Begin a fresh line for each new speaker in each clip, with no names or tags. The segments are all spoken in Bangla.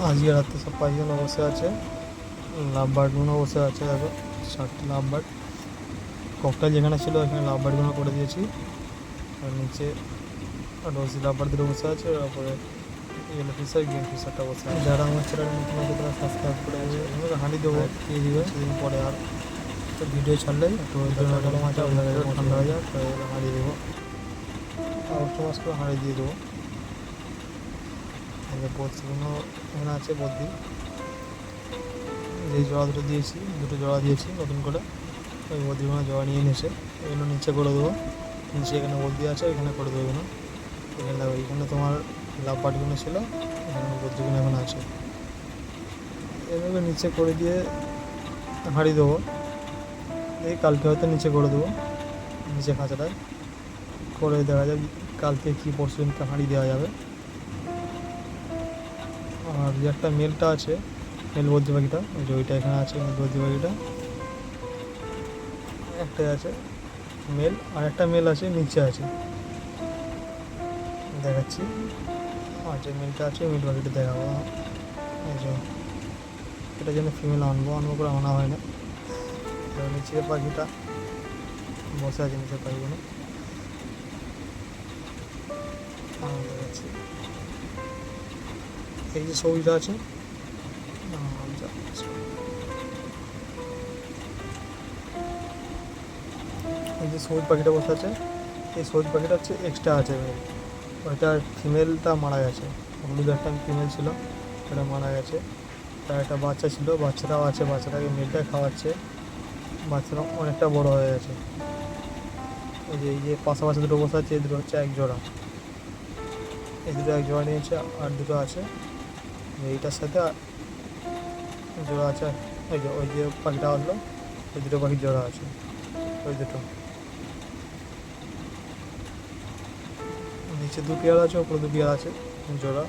আজকে রাতে সব পাখিগুলো বসে আছে, লাভ বার্ডগুলো বসে আছে। দেখো 4টি লাভ বার্ড। ককটেল যেখানে ছিল ওইখানে লাভ বার্ডগুলো করে দিয়েছি। আর নিচে রোজি লাভ বার্ড দুটো বসে আছে, তারপরে ইয়েলো ফিশার গ্রিন ফিশারটা বসে আছে। যারা আমার চ্যানেলে নতুন আছে তারা সাবস্ক্রাইব করে দেবে। হাঁড়ি দেবো দিয়ে দিবে সেদিন পরে। আর ভিডিও ছাড়লেই একটু মাছ ঠান্ডা হয়ে যায়, হাঁড়ি দেবো। আগস্ট মাস করে হাঁড়ি দিয়ে দেবো। বদ্রিগুলো এখানে আছে। বদ্রি যেই জোড়া দুটো দিয়েছি, দুটো জোড়া দিয়েছি নতুন করে, ওই বদ্রিগুলো জোড়া নিয়ে নিয়েছে। এগুলো নিচে করে দেবো। নিচে এখানে বদ্রি আছে, এখানে করে দেবো। এগুলো এখানে দেখো, এখানে তোমার লাভ বার্ডগুলো ছিল, এখানে বদ্রিগুলো এখন আছে। এভাবে নিচে করে দিয়ে হাঁড়ি দেবো। এই কালকে হয়তো নিচে করে দেবো, নিচে খাঁচাটায় করে দেখা যায় কালকে কি পরশু দিনকে হাঁড়ি দেওয়া যাবে। আর যে একটা মেলটা আছে, মেল বদ্রি পাখিটা, ওই যে ওইটা এখানে আছে। মেল বদ্রি পাখিটা একটাই আছে মেল, আর একটা মেল আছে নিচে আছে, দেখাচ্ছি। আর যে মেলটা আছে মেল পাখিটা দেখাবো। এই যে এটার জন্য ফিমেল আনবো করে আনা হয় না। নিচের পাখিটা বসে আছে, নিচের পাখিগুলো দেখাচ্ছি। এই যে সবুজটা আছে, এই যে সবুজ পাখিটা বসে আছে, এই সবুজ পাখিটা হচ্ছে এক্সট্রা আছে মেল। ওইটা ফিমেলটা মারা গেছে। হলুদ একটা ফিমেল ছিল, সেটা মারা গেছে। তার একটা বাচ্চা ছিল, বাচ্চাটাও আছে। বাচ্চাটাকে মেলটা খাওয়াচ্ছে। বাচ্চাটা অনেকটা বড় হয়ে গেছে। এই যে পাশাপাশি দুটো বসে আছে, এই দুটো হচ্ছে এক জোড়া। এই দুটো এক জোড়া নিয়েছে, আর দুটো আছে এইটার সাথে জোড়া আছে। ওই যে পাখিটা আসলো, ওই দুটো পাখির জোড়া আছে, ওই দুটো। নিচে দু পেয়ার আছে, ওপরে দু পেয়ার আছে জোড়া।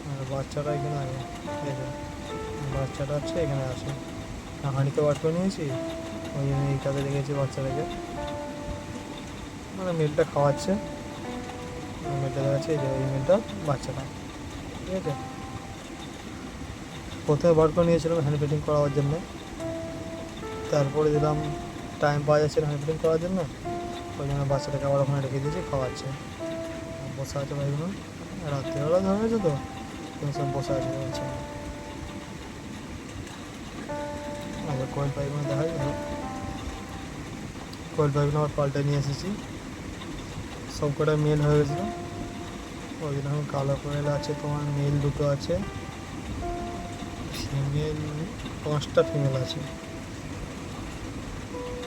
আর বাচ্চাটা এখানে আছে, বাচ্চাটা হচ্ছে এখানে আছে। হাঁড়িতে বার করে নিয়েছি, ওই জন্য এইটাতে রেখেছি বাচ্চাটাকে। মানে মেলটা খাওয়াচ্ছে, মেলটা দেখাচ্ছে। এই যে এই মেলটা বাচ্চাটা, ঠিক আছে। প্রথমে বার করে নিয়েছিলাম হ্যান্ড ফিটিং করার জন্য, তারপরে দিলাম টাইম পাওয়া যাচ্ছে হ্যান্ড ফিটিং করার জন্য, ওই জন্য বাচ্চাটাকে আবার ওখানে রেখে দিয়েছি, খাওয়াচ্ছে। বসে আছে ভাইগুলো, রাত্রিবেলা ধরে গেছে তো সব বসে আছে বলছে। আবার কোয়েল পাইপগুলো দেখা যায়, কোয়েল পাইপগুলো আবার পাল্টে নিয়ে এসেছি। সব কটা মেল হয়ে গেছিলো, ওই জন্য এখন কালো কোয়েল আছে। তোমার মেল দুটো আছে, ফিমেল 5টা ফিমেল আছে।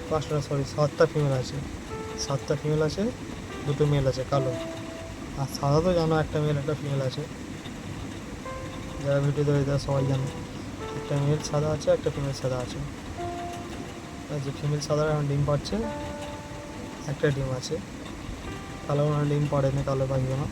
7টা ফিমেল আছে। 7টা ফিমেল আছে, দুটো মেল আছে কালো। আর সাদা তো জানো, একটা মেল একটা ফিমেল আছে। যারা ভিডিও দেবে তারা সবাই জানে। একটা মেল সাদা আছে, একটা ফিমেল সাদা আছে। আর যে ফিমেল সাদা এখন ডিম পাচ্ছে, একটা ডিম আছে। কালো ডিম পাড়েনি, কালো পাখিগুলো।